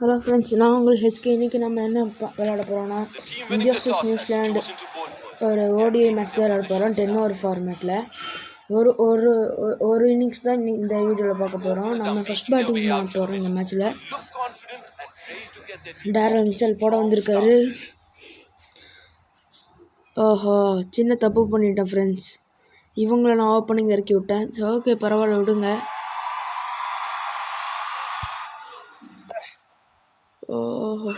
Hello friends, நான் உங்கள் H K. இன்றைக்கி நம்ம என்ன விளையாட போகிறோன்னா, இந்தியா vs நியூசிலாண்டு ஒரு ஓடிஐ மேட்ச் தான் விளையாட போகிறோம். 10 ஓவர் ஃபார்மேட்டில் ஒரு ஒரு ஒரு இன்னிங்ஸ் தான் இந்த வீடியோவில் பார்க்க போகிறோம். நம்ம ஃபஸ்ட் பேட்டிங் பண்ண போகிறோம் இந்த மேட்ச்சில். டேரல் மிச்சல் போட வந்திருக்காரு. ஓஹோ, சின்ன தப்பு பண்ணிட்டேன் ஃப்ரெண்ட்ஸ். இவங்கள நான் ஓப்பனிங் இறக்கி விட்டேன். சரி, ஓகே, பரவாயில்ல, விடுங்க. ஓஹோ,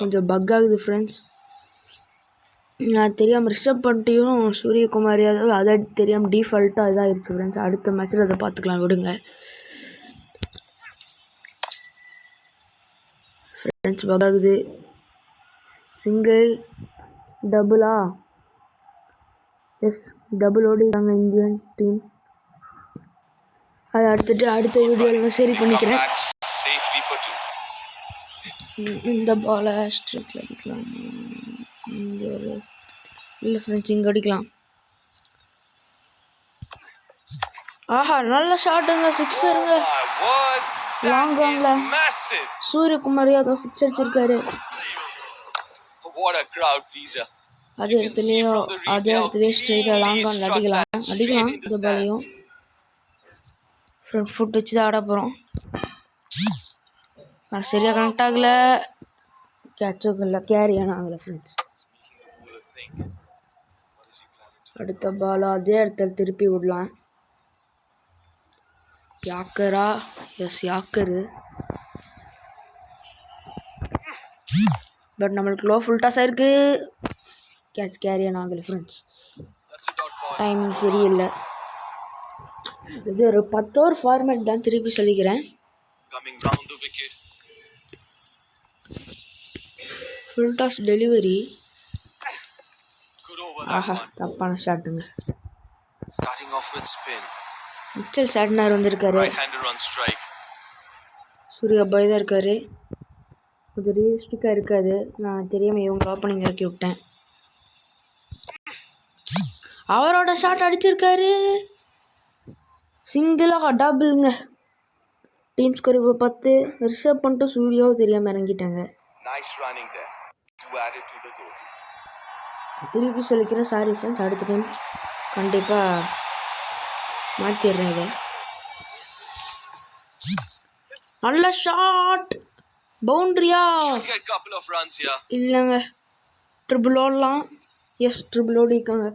கொஞ்சம் பக் ஆகுது ஃப்ரெண்ட்ஸ். நான் தெரியாமல் ரிஷப் பண்ணிட்டையும் சூரியகுமார் யாதவ் அதை தெரியாமல் டிஃபால்ட்டாக இதாகிடுச்சு ஃப்ரெண்ட்ஸ். அடுத்த மேட்ச்சில் அதை பார்த்துக்கலாம், விடுங்க ஃப்ரெண்ட்ஸ். பக் ஆகுது. சிங்கிள் டபுளா? எஸ், டபுள் ஓடிட்டாங்க இந்தியன் டீம். அதை அடுத்த வீடியோவில் சரி பண்ணிக்கிறேன். இந்த பாலை ஸ்ட்ரைக்கில் அடிக்கலாம். இங்கே ஒரு இல்லை ஃப்ரெண்ட்ஸ், இங்கே அடிக்கலாம். ஆஹா, நல்ல ஷாட்டுங்க, சிக்ஸருங்க. லாங் ஆனில் சூரியகுமார் யாதவ் சிக்ஸ் அடிச்சிருக்காரு. அதே இடத்துலையே ஸ்ட்ரைட்டாக லாங் ஆனில் அடிக்கலாம். இந்த பாலையும் ஃப்ரண்ட் ஃபுட் வச்சு தான் ஆட போகிறோம். சரியாக கனெக்ட் ஆகலை, கேட்சும் இல்லை, கேரியான ஆகலை ஃப்ரெண்ட்ஸ். அடுத்த பால் அதே இடத்துல திருப்பி விடலாம். யாக்கரா? S, yorker. பட் நம்மளுக்கு லோ ஃபுல் டாஸ் ஆயிருக்கு. கேட்ச் கேரியான ஆகலை ஃப்ரெண்ட்ஸ். டைமிங் சரியில்லை. இது ஒரு 10 ஓவர் ஃபார்மேட் தான், திருப்பி சொல்லிக்கிறேன். Full toss delivery. ஆஹா, தப்பான ஷாட்டுங்க. மிச்சல் சாட்னர் வந்திருக்காரு. சூர்யா பாய் தான் இருக்காரு. கொஞ்சம் ரியலிஸ்டிக்காக இருக்காது. நான் தெரியாமல் இவங்க ஓப்பனிங் இறக்கி விட்டேன். அவரோட ஷாட் அடிச்சிருக்காரு. சிங்கிளாக டபுளுங்க. டீம் ஸ்கோர் இப்போ 10. ரிஷப் பண்ணிட்டு சூர்யாவும் தெரியாமல் இறங்கிட்டாங்க. திருப்பி சொல்லிக்கிறேன், சாரி ஃப்ரெண்ட்ஸ். அடுத்த டைம் கண்டிப்பாக மாற்றிடுறேன் இதை. நல்ல ஷாட். பவுண்ட்ரியா? இல்லைங்க, ட்ரிபிள் ஓடலாம். எஸ், ட்ரிபிள் ஓடிக்காங்க.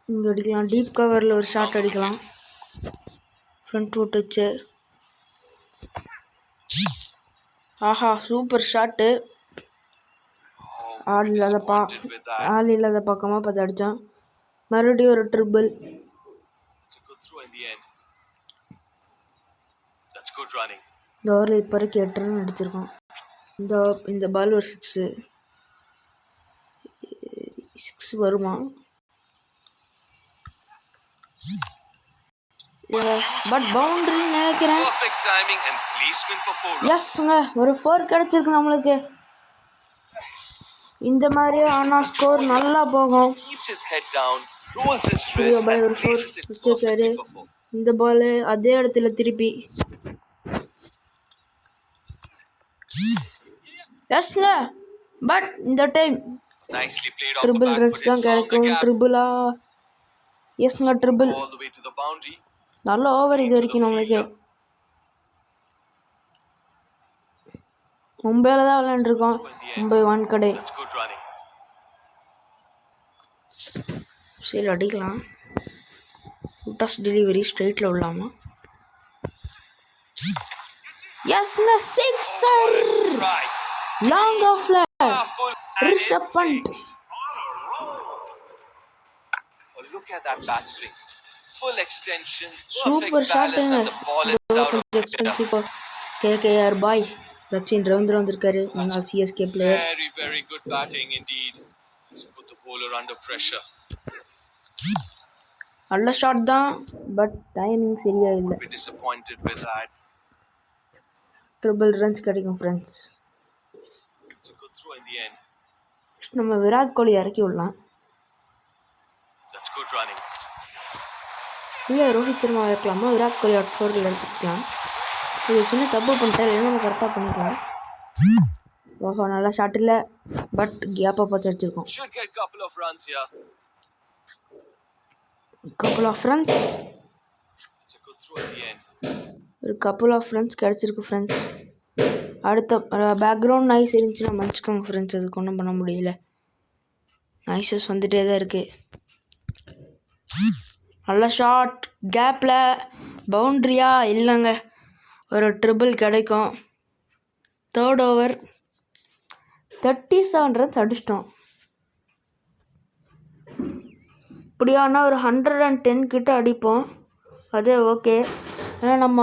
இங்கே அடிக்கலாம். டீப் கவரில் ஒரு ஷாட் அடிக்கலாம். ஃப்ரண்ட் ஃபுட் வச்சு. ஆஹா, சூப்பர் ஷாட்டு. ஆள் இல்லாத பக்கமாக பார்த்து அடித்தான். மறுபடியும் ஒரு ட்ரிபிள். இந்த ஓவரில் இப்போ வரைக்கும் 8 ரன் அடிச்சிருக்கோம். இந்த பால் ஒரு 6 வருமா? பட் பவுண்டரி நினைக்கிறேன். எஸ்ங்க, ஒரு 4 கிடைச்சிருக்கு நம்மளுக்கு. இந்த மாதிரி ஆனால் ஸ்கோர் நல்லா போகும். ஒரு 4 வச்சிருக்காரு. இந்த பால் அதே இடத்துல திருப்பி. எஸ்ங்க, பட் இந்த டைம் ட்ரிபிள் ரன்ஸ் தான் கிடைக்கும். ட்ரிபிளா? எஸ்ங்க, ட்ரிபிள். நல்ல ஓவர் இது வரைக்கும் நம்மளுக்கு. மும்பையில் தான் விளையாண்டுருக்கோம். மும்பை வான்கடை. சரி, அடிக்கலாம். டாஸ் டெலிவரி ஸ்ட்ரைட்டில் விடலாமா? எஸ்ங்க, சிக்ஸர். லாங் ஆஃப்ல ரிஷப் பண்ட். சூப்பர் ஷாட்டுங்க. எக்ஸ்பென்சிவ். கேகேஆர் பாய் சச்சின் ரவீந்திரன் வந்திருக்காரு. முன்னாள் சிஎஸ்கே பிளேயர். நல்ல ஷாட் தான், பட் டைமிங் சரியா இல்லை. ட்ரிபிள் ரன்ஸ் கிடைக்கும் ஃப்ரெண்ட்ஸ். நம்ம விராட் கோலி இறக்கி விடலாம். இல்லை ரோஹித் சர்மா இருக்கலாமா, விராட் கோலி அவுட் 4 எடுத்துக்கலாம். இது சின்ன தப்பு பண்ணிட்டேன், இல்லைன்னா நம்ம கரெக்டாக பண்ணிக்கலாம். ஓஹோ, நல்லா ஷாட் இல்லை, பட் கேப்பை பார்த்து அடிச்சிருக்கோம். கப்புள் ஆஃப் ரன்ஸ், ஒரு கப்புள் ஆஃப் ரன்ஸ் கிடச்சிருக்கு ஃப்ரெண்ட்ஸ். அடுத்த பேக்ரவுண்ட் நாய்ஸ் இருந்துச்சுன்னா மன்னிச்சுக்கோங்க ஃப்ரெண்ட்ஸ், அதுக்கு ஒன்றும் பண்ண முடியல. நாய்ஸஸ் வந்துகிட்டே தான் இருக்குது. நல்ல ஷாட், கேப்பில் பவுண்ட்ரியா இல்லைங்க, ஒரு ட்ரிபிள் கிடைக்கும். 3rd over 37 runs அடிச்சிட்டோம். இப்படியானா ஒரு 110 கிட்ட அடிப்போம், அதே ஓகே. ஏன்னா நம்ம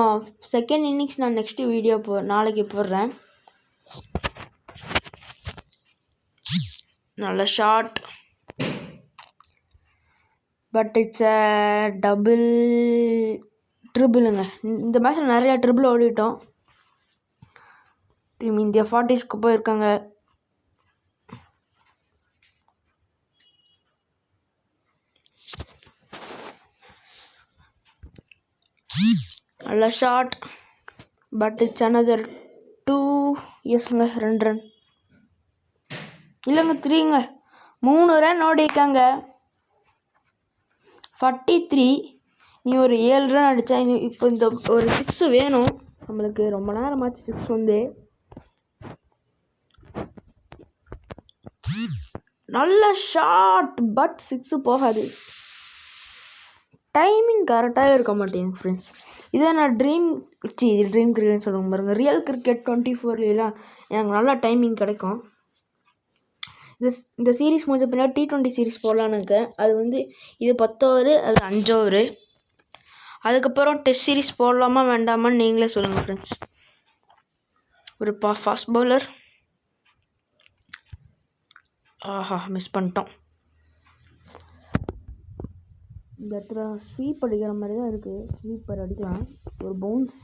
செகண்ட் இன்னிங்ஸ் நான் நெக்ஸ்ட்டு வீடியோ நாளைக்கு போடுறேன். நல்ல ஷாட், பட் இட்ஸ் டபுள் ட்ரிபிளுங்க. இந்த மேட்ச்சில் நிறையா ட்ரிபிள் ஓடிட்டோம். டீம் இந்தியா 40ஸ்க்கு போயிருக்காங்க. நல்ல ஷாட், பட் இட்ஸ் அனதர் 2. எஸ்ங்க, 2 ரன் இல்லைங்க, 3ங்க. 3 ரன் ஓடிக்காங்க. 43. நீ ஒரு 7 ரன் அடித்தா இப்போ இந்த ஒரு 6 வேணும் நம்மளுக்கு. ரொம்ப நேரம் ஆச்சு 6 வந்து. நல்ல ஷாட், பட் 6 போகாது. டைமிங் கரெக்டாகவே இருக்க மாட்டேங்குது ஃப்ரெண்ட்ஸ். இதை நான் ட்ரீம் கிரிக்கெட்னு சொல்லுவாங்க பாருங்கள், ரியல் கிரிக்கெட் 24லாம் எனக்கு நல்லா டைமிங் கிடைக்கும். இந்த சீரீஸ் முடிஞ்ச பின்னாடி T20 சீரீஸ் போடலான்னு இருக்கேன். அது வந்து இது 10 ஓவர், அது 5 ஓவர். அதுக்கப்புறம் டெஸ்ட் சீரீஸ் போடலாமா வேண்டாமான்னு நீங்களே சொல்லுங்கள் ஃப்ரெண்ட்ஸ். ஒரு ஃபாஸ்ட் பவுலர், ஆஹா மிஸ் பண்ணிட்டோம். இந்த இடத்துல ஸ்வீப் அடிக்கிற மாதிரி தான் இருக்குது. ஸ்வீப்பர் அடிக்கலாம், ஒரு பவுன்ஸ்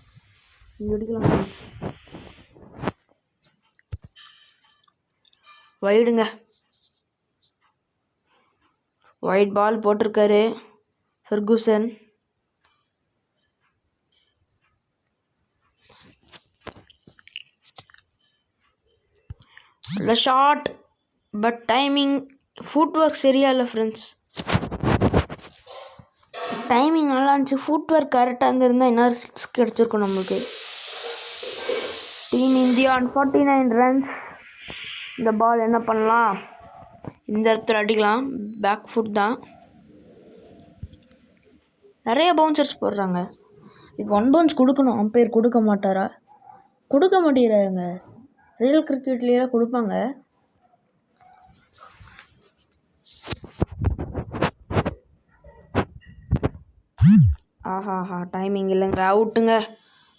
இங்கே அடிக்கலாம் ஃப்ரெண்ட்ஸ். வைடுங்க, ஒயிட் பால் போட்டிருக்காரு ஃபெர்குசன். நல்ல shot, but timing footwork சரியா இல்லை ஃப்ரெண்ட்ஸ். டைமிங் நல்லா இருந்துச்சு, ஃபுட் ஒர்க் கரெக்டாக இருந்திருந்தால் இன்னொரு 6 கிடச்சிருக்கும் நம்மளுக்கு. Team India 49 runs. இந்த பால் என்ன பண்ணலாம், இந்த இடத்துல அடிக்கலாம், பேக் ஃபுட் தான். நிறைய பவுன்சர்ஸ் போடுறாங்க. இதுக்கு 1 பவுன்ஸ் கொடுக்கணும், அம்பையர் கொடுக்க மாட்டாரா? கொடுக்க மாட்டேங்கிறாங்க. ரியல் கிரிக்கெட்லேயே கொடுப்பாங்க. ஆஹாஹா, டைமிங் இல்லைங்க, அவுட்டுங்க.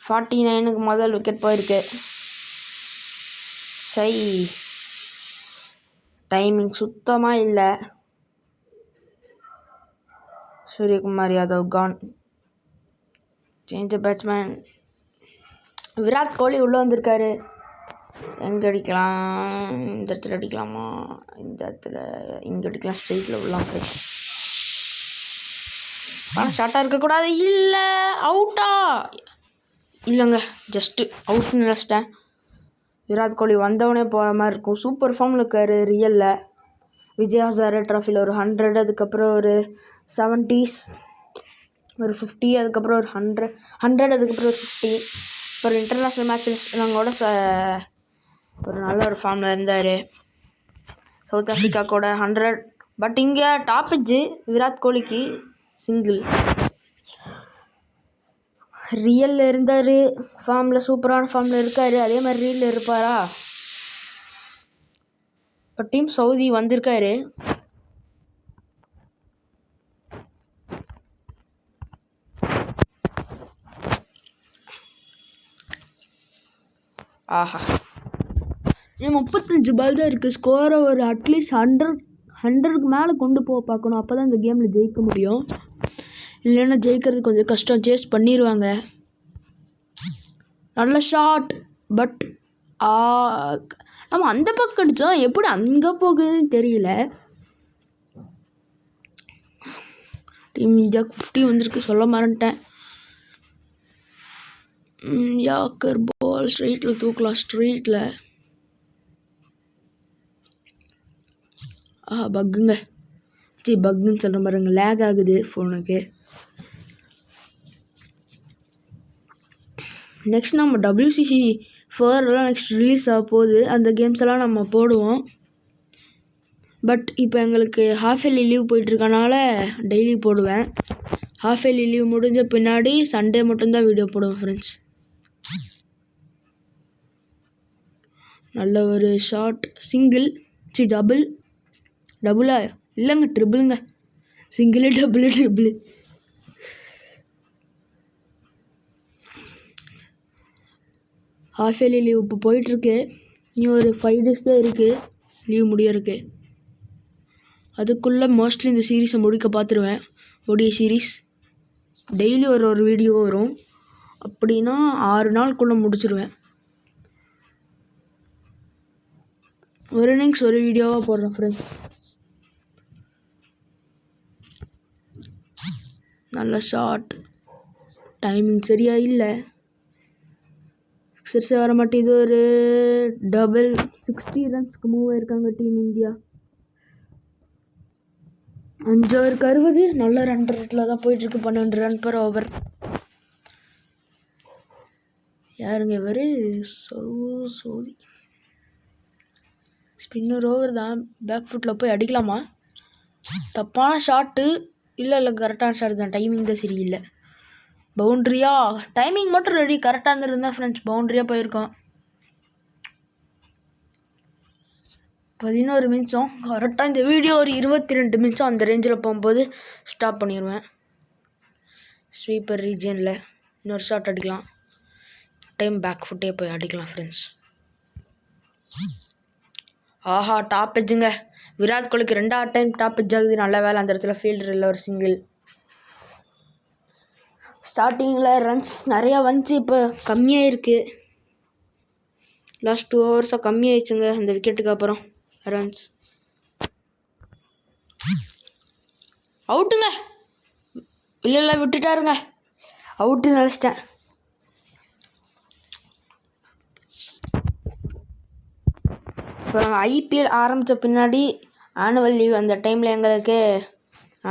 49க்கு முதல் விக்கெட் போயிருக்கு. சை, டைமிங் சுத்தமாக இல்லை. Suryakumar Yadav gone. Change batsman. Virat Kohli உள்ளே வந்திருக்காரு. எங்கே அடிக்கலாம், இந்த இடத்துல அடிக்கலாமா, இந்த இடத்துல இங்கே அடிக்கலாம், ஸ்ட்ரெயிட்டில் விடலாம். ஆனால் ஷார்ட்டாக இருக்கக்கூடாது. இல்லை, அவுட்டா? இல்லைங்க, ஜஸ்ட்டு அவுட்னு நினச்சிட்டேன். விராட் கோலி வந்தவனே போகிற மாதிரி இருக்கும். சூப்பர் ஃபார்மில் இருக்கார் ரியலில். விஜய் ஹசாரே ட்ராஃபியில் ஒரு 100, அதுக்கப்புறம் ஒரு 70s, ஒரு 50, அதுக்கப்புறம் ஒரு 100, அதுக்கப்புறம் ஒரு 50. ஒரு இன்டர்நேஷ்னல் மேட்சஸ் நாங்களோட ஒரு நல்ல ஒரு ஃபார்மில் இருந்தார். சவுத் ஆஃப்ரிக்கா கூட 100. பட் இங்கே டாப்பிச்சு விராட் கோலிக்கு சிங்கிள். ரியலில் இருந்தார், ஃபார்மில் சூப்பரான ஃபார்மில் இருக்கார். அதே மாதிரி ரியலில் இருப்பாரா? இப்போ டீம் சவுதி வந்திருக்காரு. ஆஹா, 35 பால் தான் இருக்குது. ஸ்கோரை ஒரு அட்லீஸ்ட் 100க்கு மேலே கொண்டு போக பார்க்கணும். அப்போ தான் இந்த கேமில் ஜெயிக்க முடியும். இல்லைன்னா ஜெயிக்கிறது கொஞ்சம் கஷ்டம். சேஸ் பண்ணிடுவாங்க. நல்ல ஷாட், பட் நம்ம அந்த பக்கம் அடித்தோம், எப்படி அங்கே போகுதுன்னு தெரியல. டீம் இந்தியாவுக்கு 50 வந்திருக்கு, சொல்ல மறந்துட்டேன். யாக்கர் பால் ஸ்ட்ரெயிட்டில் தூக்கலாம், ஸ்ட்ரெயிட்டில். பக்குங்க, பக்குன்னு சொல்கிற பாருங்க, லேக் ஆகுது ஃபோனுக்கு. நெக்ஸ்ட் நம்ம WCC 4 நெக்ஸ்ட் ரிலீஸ் ஆக போகுது. அந்த கேம்ஸ் எல்லாம் நம்ம போடுவோம். பட் இப்போ எங்களுக்கு ஹாஃப் இயர்லி லீவ் போயிட்டுருக்கனால டெய்லி போடுவேன். ஹாஃப் இயர்லி லீவ் முடிஞ்ச பின்னாடி சண்டே மட்டும்தான் வீடியோ போடுவேன் ஃப்ரெண்ட்ஸ். நல்ல ஒரு ஷார்ட் சிங்கிள், டபுளா இல்லைங்க, ட்ரிபிளுங்க. Single double. Half yearly leave இப்போ போயிட்டுருக்கு. இன்னும் ஒரு 5 days தான் இருக்குது லீவ் முடியறதுக்கு. அதுக்குள்ளே மோஸ்ட்லி இந்த சீரீஸை முடிக்க பார்த்துருவேன். ODI சீரீஸ் டெய்லி ஒரு வீடியோ வரும். அப்படின்னா 6 நாளுக்குள்ளே முடிச்சிடுவேன். ஒரு இன்னிங்ஸ் ஒரு வீடியோவாக போடுறேன் ஃப்ரெண்ட்ஸ். நல்ல ஷார்ட், டைமிங் சரியா இல்லை, சிக்ஸர்ஸே வர மாட்டேது. ஒரு டபுள் 60 ரன்ஸ்க்கு மூவ் ஆயிருக்காங்க டீம் இந்தியா. 5 ஓவருக்கு 60, நல்ல ரன் ரேட்டில் தான் போயிட்டுருக்கு. 12 ரன் per over. யாருங்க இவர்? சோதி ஸ்பின்னர் ஓவர் தான், பேக் ஃபுட்டில் போய் அடிக்கலாமா? தப்பான ஷாட்டு. இல்லை கரெக்டான ஷாட் தான், டைமிங் தான் சரியில்லை. பவுண்ட்ரியா? டைமிங் மட்டும் ரெடி கரெக்டாக இருந்திருந்தா ஃப்ரெண்ட்ஸ் பவுண்ட்ரியாக போயிருக்கோம். 11 நிமிஷம் கரெக்டாக. இந்த வீடியோ ஒரு 22 நிமிஷம் அந்த ரேஞ்சில் போகும்போது ஸ்டாப் பண்ணிடுவேன். ஸ்வீப்பர் ரீஜனில் இன்னொரு ஷாட் அடிக்கலாம். டைம் பேக் ஃபுட்டே போய் அடிக்கலாம் ஃப்ரெண்ட்ஸ். டாப் எட்ஜுங்க. விராட் கோலிக்கு 2வது டைம் டாப் எட்ஜ் ஆகுது. நல்ல வேலை அந்த இடத்துல ஃபீல்டர் இல்லை, ஒரு சிங்கிள். ஸ்டார்டிங்கில் ரன்ஸ் நிறையா வந்துச்சு, இப்போ கம்மியாக இருக்குது. லாஸ்ட் 2 hours கம்மியாயிடுச்சுங்க இந்த விக்கெட்டுக்கு அப்புறம் ரன்ஸ். அவுட்டுங்க. இல்லை விட்டுட்டாருங்க, அவுட்டு நினச்சிட்டேன். இப்போ நாங்கள் IPL ஆரம்பித்த பின்னாடி ஆனுவல் லீவ், அந்த டைமில் எங்களுக்கு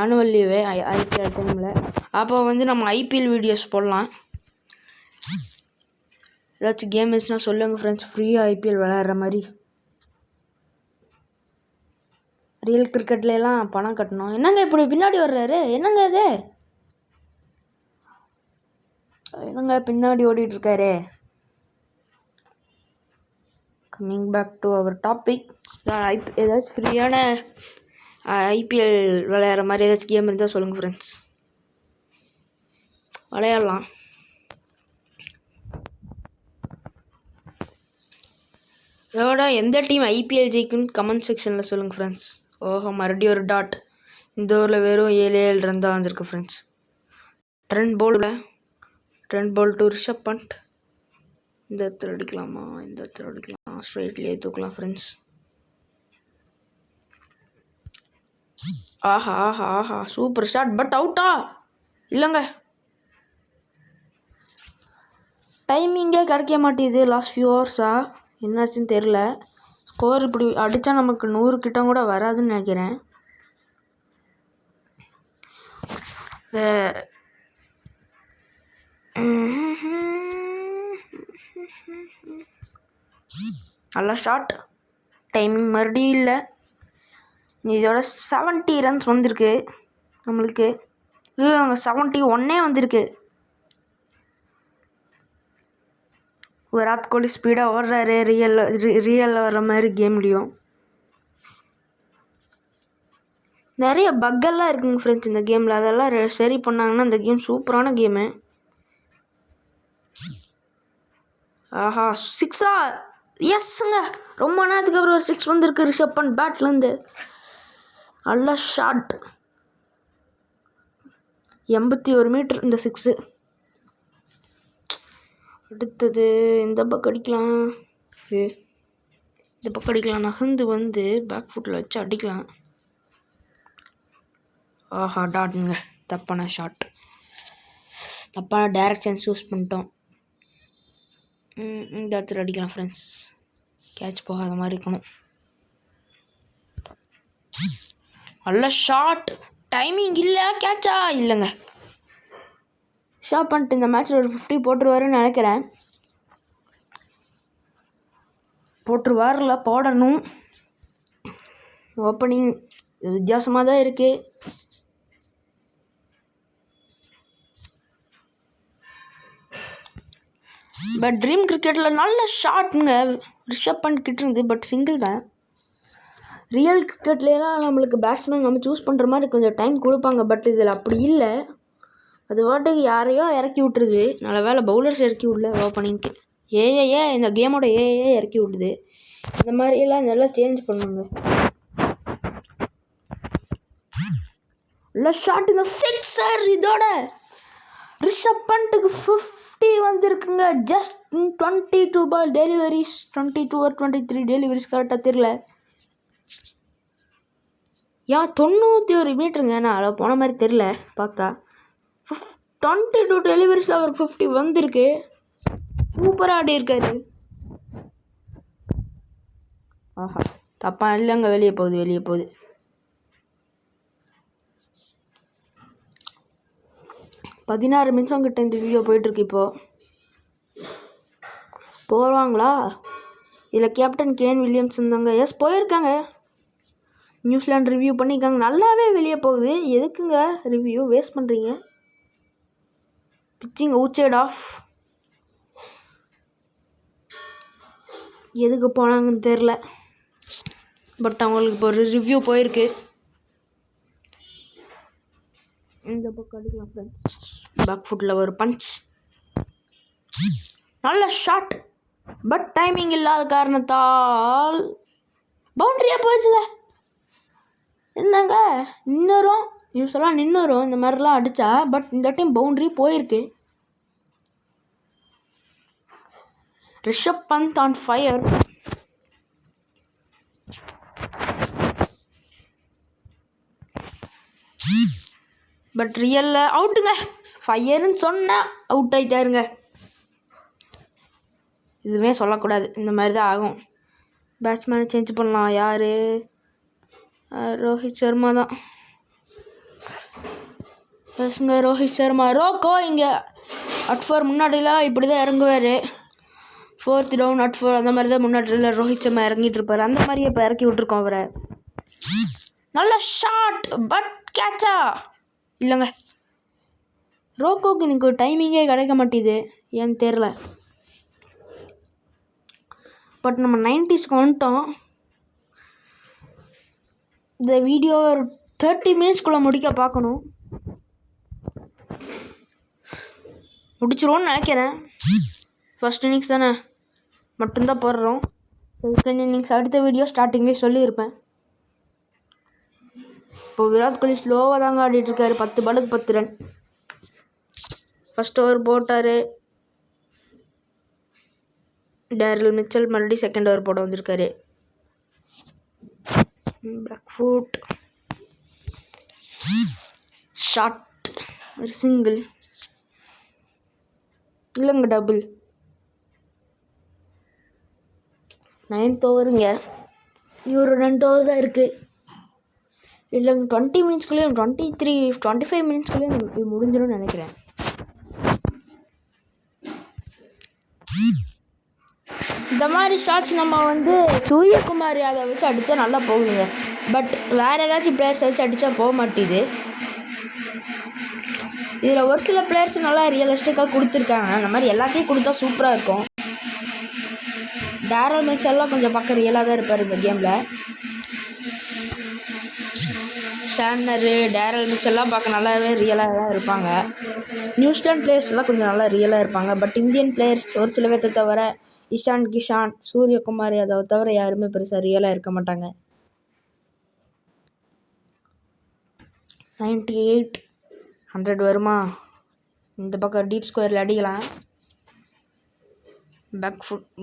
ஆனுவல் லீவு IPL டைமில். அப்போ நம்ம IPL வீடியோஸ் போடலாம். ஏதாச்சும் கேம் இருந்துச்சுன்னா சொல்லுங்கள் ஃப்ரெண்ட்ஸ், ஃப்ரீயாக IPL விளையாடுற மாதிரி. ரியல் கிரிக்கெட்லாம் பணம் கட்டணும். என்னங்க இப்படி பின்னாடி வர்றாரு? என்னங்க இது? என்னங்க பின்னாடி ஓடிட்டுருக்காரு? Coming back to our topic. ஏதாச்சும் ஃப்ரீயான IPL விளையாடுற மாதிரி ஏதாச்சும் கேம் இருந்தால் சொல்லுங்கள் ஃப்ரெண்ட்ஸ், விளையாடலாம். அதோட எந்த டீம் IPL ஜெயிக்குன்னு கமெண்ட் செக்ஷனில் சொல்லுங்கள் ஃப்ரெண்ட்ஸ். மறுபடியும் ஒரு டாட். இந்த ஊரில் வெறும் 7 ரன் தான் வந்திருக்கு friends. Trent ball to Rishabh Pant. இந்த இடத்துல அடிக்கலாமா? இந்த இடத்துல அடிக்கலாம், ஸ்ட்ரைட்லேயே தூக்கலாம் ஃப்ரெண்ட்ஸ். ஆஹா சூப்பர் ஷாட். பட் அவுட்டா? இல்லைங்க, டைமிங்கே கிடைக்க மாட்டேது லாஸ்ட் ஃபியூ ஹவர்ஸா. என்னாச்சுன்னு தெரில. ஸ்கோர் இப்படி அடித்தா நமக்கு 100 கிட்ட கூட வராதுன்னு நினைக்கிறேன். நல்ல ஷாட், டைமிங் மறுபடியும் இல்லை. இதோட 70 ரன்ஸ் வந்திருக்கு நம்மளுக்கு. இல்லை நாங்கள் 71 வந்திருக்கு. விராட் கோலி ஸ்பீடாக ஓடுறாரு, ரியலில் வர்ற மாதிரி கேம்லேயும். நிறைய பக்கெல்லாம் இருக்குங்க ஃப்ரெண்ட்ஸ் இந்த கேமில். அதெல்லாம் சரி பண்ணாங்கன்னா இந்த கேம் சூப்பரான கேமு. சிக்ஸா? எஸ்ஸுங்க, ரொம்ப நேரத்துக்கு அப்புறம் ஒரு 6 வந்திருக்கு ரிஷப் பண்ட் பேட்லேருந்து. நல்ல ஷாட், 81 மீட்டர் இந்த 6. அடுத்தது இந்த பக்கம் அடிக்கலாம். இந்த பக்கம் அடிக்கலாம். நகர்ந்து பேக் ஃபுட்டில் வச்சு அடிக்கலாம். டாட்டுங்க. தப்பான ஷாட், தப்பான டைரக்ஷன் சூஸ் பண்ணிட்டோம். இந்த இடத்துல அடிக்கலாம் ஃப்ரெண்ட்ஸ், கேட்ச் போகாத மாதிரி இருக்கணும். நல்ல ஷாட், டைமிங் இல்லை, கேட்சா இல்லைங்க. ஷாட் பண்ணிட்டு இந்த மேட்ச்சில் ஒரு 50 போட்டுருவாருன்னு நினைக்கிறேன். போட்டுருவாரில்ல, போடணும். ஓப்பனிங் வித்தியாசமாக தான் இருக்குது. பட் ட்ரீம் கிரிக்கெட்டில் நல்ல ஷாட்டுங்க ரிஷப் பண்ணிக்கிட்டு இருந்து, பட் சிங்கிள் தான். ரியல் கிரிக்கெட்லாம் நம்மளுக்கு பேட்ஸ்மேன் நம்ம சூஸ் பண்ணுற மாதிரி கொஞ்சம் டைம் கொடுப்பாங்க, பட் இதில் அப்படி இல்லை. அது வாட்டுக்கு யாரையோ இறக்கி விட்டுருது. நல்ல வேலை பவுலர்ஸ் இறக்கி விடல ஓப்பனிங்க்கு. ஏஏ இந்த கேமோட ஏஏ இறக்கி விடுது. இந்த மாதிரியெல்லாம் நல்லா சேஞ்ச் பண்ணுங்க. நல்ல ஷாட், இந்த சிக்ஸர். இதோட ரிஷப் பண்ட்டுக்கு 50 வந்திருக்குங்க. Just 22 ball deliveries, 22 or 23 deliveries கரெக்டாக தெரியல. ஏன் 91 மீட்டருங்க, நான் அதில் போன மாதிரி தெரில பார்த்தா. 22 டெலிவரிஸில் அவருக்கு 50 வந்திருக்கு. சூப்பராக ஆடி இருக்காரு. ஆஹா, தப்பா இல்லைங்க, வெளியே போகுது. பதினாறு நிமிஷம் கிட்ட இந்த வீடியோ போயிட்டுருக்கு. இப்போது போவாங்களா? இதில் கேப்டன் கேன் வில்லியம்சன் தாங்க. எஸ், போயிருக்காங்க. நியூசிலாந்து ரிவ்யூ பண்ணியிருக்காங்க. நல்லாவே வெளியே போகுது. எதுக்குங்க ரிவ்யூ வேஸ்ட் பண்ணுறீங்க? Pitching outside off. எதுக்கு போனாங்கன்னு தெரில, பட் அவங்களுக்கு இப்போ ஒரு ரிவ்யூ போயிருக்கு. இந்த பக்கம் அடிக்கலாம் ஃப்ரெண்ட்ஸ். பேக் ஃபுட்டில் ஒரு பஞ்ச், நல்ல ஷாட், பட் டைமிங் இல்லாத காரணத்தால் பவுண்ட்ரியாக போயிடுச்சுங்க. என்னங்க நின்றுரும், யூஸ்வலாக நின்றுரும் இந்த மாதிரிலாம் அடித்தா, பட் இந்த டைம் பவுண்ட்ரி போயிருக்கு. Rishabh Pant on fire. But ரியலில் அவுட்டுங்க. ஃபயருன்னு சொன்னால் அவுட் ஆகிட்டாருங்க. இதுவே சொல்லக்கூடாது, இந்த மாதிரி தான் ஆகும். பேட்ஸ்மேனை சேஞ்ச் பண்ணலாம். யார்? ரோஹித் சர்மா தான். எஸ்ங்க, ரோஹித் சர்மா. ரோக்கோ இங்கே அட்4 முன்னாடிலாம் இப்படி தான் இறங்குவார். 4th டவுன் அட்4 அந்த மாதிரி தான் முன்னாடி ரோஹித் சர்மா இறங்கிட்டு இருப்பார். அந்த மாதிரி இப்போ இறக்கி விட்ருக்கோம் அவரை. நல்ல ஷாட், பட் கேட்சா இல்லைங்க. ரோக்கோக்கு இன்னைக்கு டைமிங்கே கிடைக்க மாட்டேது, ஏன்னு தெரில. பட் நம்ம 90ஸ்க்கு வந்துட்டோம். இந்த வீடியோ ஒரு 30 மினிட்ஸ்க்குள்ளே முடிக்க பார்க்கணும். முடிச்சிருவோன்னு நினைக்கிறேன். ஃபர்ஸ்ட் இன்னிங்ஸ் தானே மட்டும்தான் போடுறோம். செகண்ட் இன்னிங்ஸ் அடுத்த வீடியோ ஸ்டார்டிங்லேயே சொல்லியிருப்பேன். இப்போ விராட் கோலி ஸ்லோவாக தாங்க ஆடிட்டுருக்காரு. 10 பாலுக்கு 10 ரன். ஃபஸ்ட் ஓவர் போட்டார். டேரில் மிச்சல் மறுபடியும் செகண்ட் ஓவர் போட வந்திருக்காரு. பேக் ஃபுட் ஷாட், ஒரு சிங்கிள் இல்லைங்க, டபுள். 9th ஓவருங்க. ஒரு 2 ஓவர் தான் இருக்குது. இல்லைங்க, 20 மினிட்ஸ்குள்ளேயும் 25 மினிட்ஸ்குள்ளேயும் முடிஞ்சிடும்னு நினைக்கிறேன். இந்த மாதிரி ஷாட்ஸ் நம்ம சூரியகுமார் யாதவ் வச்சு அடித்தா நல்லா போகுதுங்க. பட் வேறு ஏதாச்சும் பிளேயர்ஸை வச்சு அடித்தா போக மாட்டேது. இதில் ஒரு சில பிளேயர்ஸ் நல்லா ரியலிஸ்டிக்காக கொடுத்துருக்காங்க. அந்த மாதிரி எல்லாத்தையும் கொடுத்தா சூப்பராக இருக்கும். டேரல் மிச்சல்லாம் கொஞ்சம் பக்கம் ரியலாக தான் இருப்பார் இந்த கேமில். ஷார்னர், டேரல் மிச்சல்லாம் பார்க்க நல்லாவே ரியலாக தான் இருப்பாங்க. நியூசிலாந்து பிளேயர்ஸ்லாம் கொஞ்சம் நல்லா ரியலாக இருப்பாங்க. பட் இந்தியன் பிளேயர்ஸ் ஒரு சில பேர்த்தை தவிர, இஷான் கிஷான், சூரியகுமார் யாதவ் தவிர யாருமே பெருசாக ரியலாக இருக்க மாட்டாங்க. 98, 100 வருமா? இந்த பக்கம் டீப் ஸ்கொயரில் அடிக்கலாம்.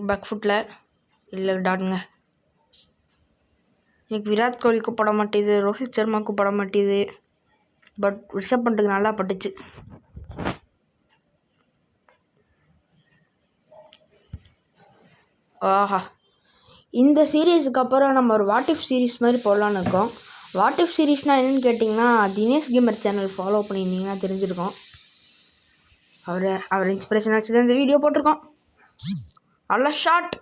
பேக் ஃபுட்டில் இல்லை, டாட்டுங்க. எனக்கு விராட் கோலிக்கு பட மாட்டேது, ரோஹித் சர்மாவுக்கு பட மாட்டேது. பட் ரிஷப் பண்ணுறதுக்கு நல்லா பட்டுச்சு. ஆஹா, இந்த சீரீஸுக்கு அப்புறம் நம்ம ஒரு வாட் இஃப் சீரீஸ் மாதிரி போடலான்னு இருக்கோம். வாட் இஃப் சீரீஸ்னால் என்னென்னு கேட்டிங்கன்னா, தினேஷ் கேமர் சேனல் ஃபாலோ பண்ணியிருந்தீங்கன்னா தெரிஞ்சிருக்கோம். அவர் இன்ஸ்பிரேஷன் வச்சு தான் இந்த வீடியோ போட்டிருக்கோம். நல்ல ஷார்ட்.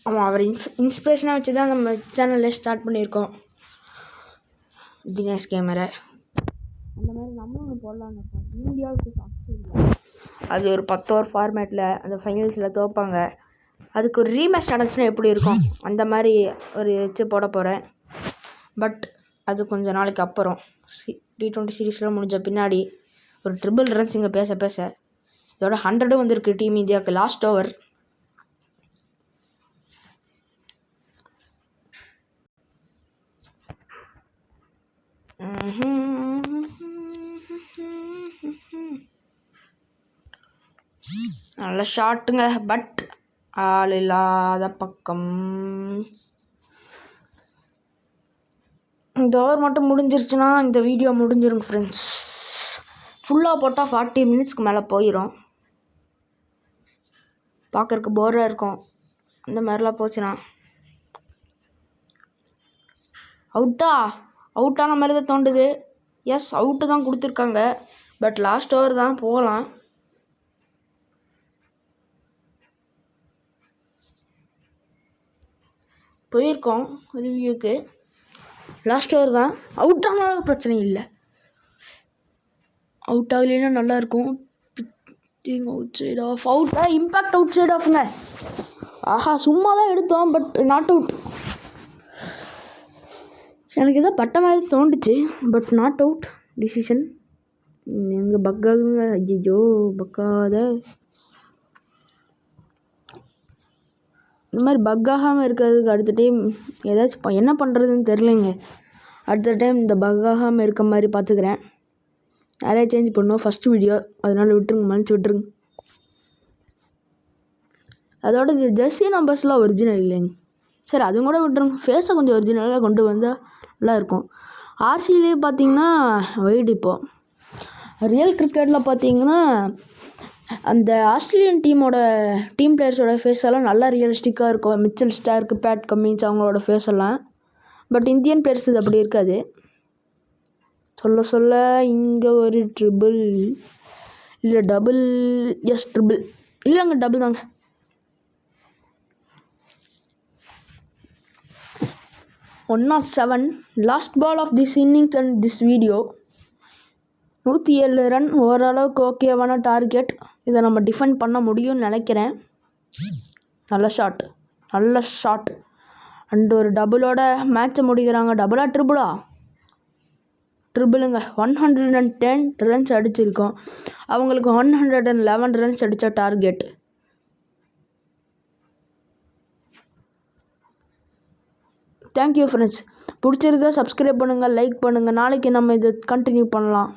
ஆமாம், அவர் இன்ஸ்பிரேஷனாக வச்சு தான் நம்ம சேனல்லே ஸ்டார்ட் பண்ணியிருக்கோம், தினேஷ் கேமரை. அந்த மாதிரி நம்மளும் ஒன்று போடலான்னு இருக்கோம். இந்தியா vs ஆஸ்திரேலியா, அது ஒரு 10 ஓவர் ஃபார்மேட்டில் அந்த ஃபைனல்ஸில் தோப்பாங்க. அதுக்கு ஒரு ரீமேட்ச் நடந்துச்சுன்னா எப்படி இருக்கும், அந்த மாதிரி ஒரு வச்சு போட போகிறேன். பட் அது கொஞ்சம் நாளைக்கு அப்புறம் T20 சீரீஸ்லாம் முடிஞ்ச பின்னாடி ஒரு ட்ரிபிள் ரன்ஸ் இங்கே பேச இதோட 100 வந்திருக்கு டீம் இந்தியாவுக்கு லாஸ்ட் ஓவர். நல்ல ஷாட்டுங்க, பட் ஆள் இல்லாத பக்கம். இந்த ஓவர் மட்டும் முடிஞ்சிருச்சுன்னா இந்த வீடியோ முடிஞ்சிருங்க ஃப்ரெண்ட்ஸ். ஃபுல்லாக போட்டால் 40 மினிட்ஸ்க்கு மேலே போயிடும், பார்க்குறக்கு போராக இருக்கும். அந்த மாதிரிலாம் போச்சுன்னா அவுட்டான மாதிரி தான் தோண்டுது. எஸ், அவுட்டு தான் கொடுத்துருக்காங்க. பட் லாஸ்ட் ஓவர் தான், போகலாம். போயிருக்கோம் ரிவ்யூக்கு. லாஸ்ட் ஓவர் தான், அவுட் ஆனாலும் பிரச்சனை இல்லை. அவுட் ஆகலைன்னா நல்லாயிருக்கும். அவுட் சைட் ஆஃப், அவுட்டாக இம்பேக்ட் அவுட் சைட் ஆஃப்ங்க. ஆஹா, சும்மா தான் எடுத்தோம், பட் நாட் அவுட். எனக்கு ஏதோ பட்ட மாதிரி தோண்டுச்சு, பட் நாட் அவுட் டிசிஷன். எங்கள் பக்காகுங்க, ஐயோ பக்காத. இந்த மாதிரி பக்காகாமல் இருக்கிறதுக்கு அடுத்த டைம் ஏதாச்சும் என்ன பண்ணுறதுன்னு தெரிலங்க. அடுத்த டைம் இந்த பக்காகாமல் இருக்க மாதிரி பார்த்துக்கிறேன். நிறையா சேஞ்ச் பண்ணுவோம் ஃபஸ்ட்டு வீடியோ, அதனால விட்டுருங்க, மன்னிச்சு விட்டுருங்க. அதோட இந்த ஜெர்சி நம்பர்ஸ்லாம் ஒரிஜினல் இல்லைங்க. சரி, அதுவும் கூட விட்டுருங்க. ஃபேஸை கொஞ்சம் ஒரிஜினலாக கொண்டு வந்தால் நல்லாயிருக்கும். ஆர்சியிலே பார்த்தீங்கன்னா வைடு. இப்போது ரியல் கிரிக்கெட்டில் பார்த்தீங்கன்னா அந்த ஆஸ்திரேலியன் டீம் பிளேயர்ஸோட ஃபேஸ் எல்லாம் நல்லா ரியலிஸ்டிக்காக இருக்கும். மிச்சல் ஸ்டார்க்கு, பேட் கம்மின்ஸ் அவங்களோட ஃபேஸ் எல்லாம். பட் இந்தியன் பிளேயர்ஸ் இது அப்படி இருக்காது. சொல்ல இங்கே ஒரு ட்ரிபிள் இல்லை டபுள். எஸ், ட்ரிபிள் இல்லைங்க, டபுள் தாங்க. One 107 last ball of this innings and this video. 107 run ஓரளவுக்கு ஓகேவான டார்கெட். இதை நம்ம டிஃபெண்ட் பண்ண முடியும்னு நினைக்கிறேன். நல்ல ஷாட் அண்ட் ஒரு டபுளோட மேட்சை முடிக்கிறாங்க. டபுளா ட்ரிபிளுங்க. 110 ரன்ஸ் அடிச்சிருக்கோம். அவங்களுக்கு 111 ரன்ஸ் அடித்த டார்கெட். Thank you friends. பிடிச்சிருந்தா சப்ஸ்கிரைப் பண்ணுங்கள், லைக் பண்ணுங்கள். நாளைக்கு நம்ம இதை கண்டினியூ பண்ணலாம்.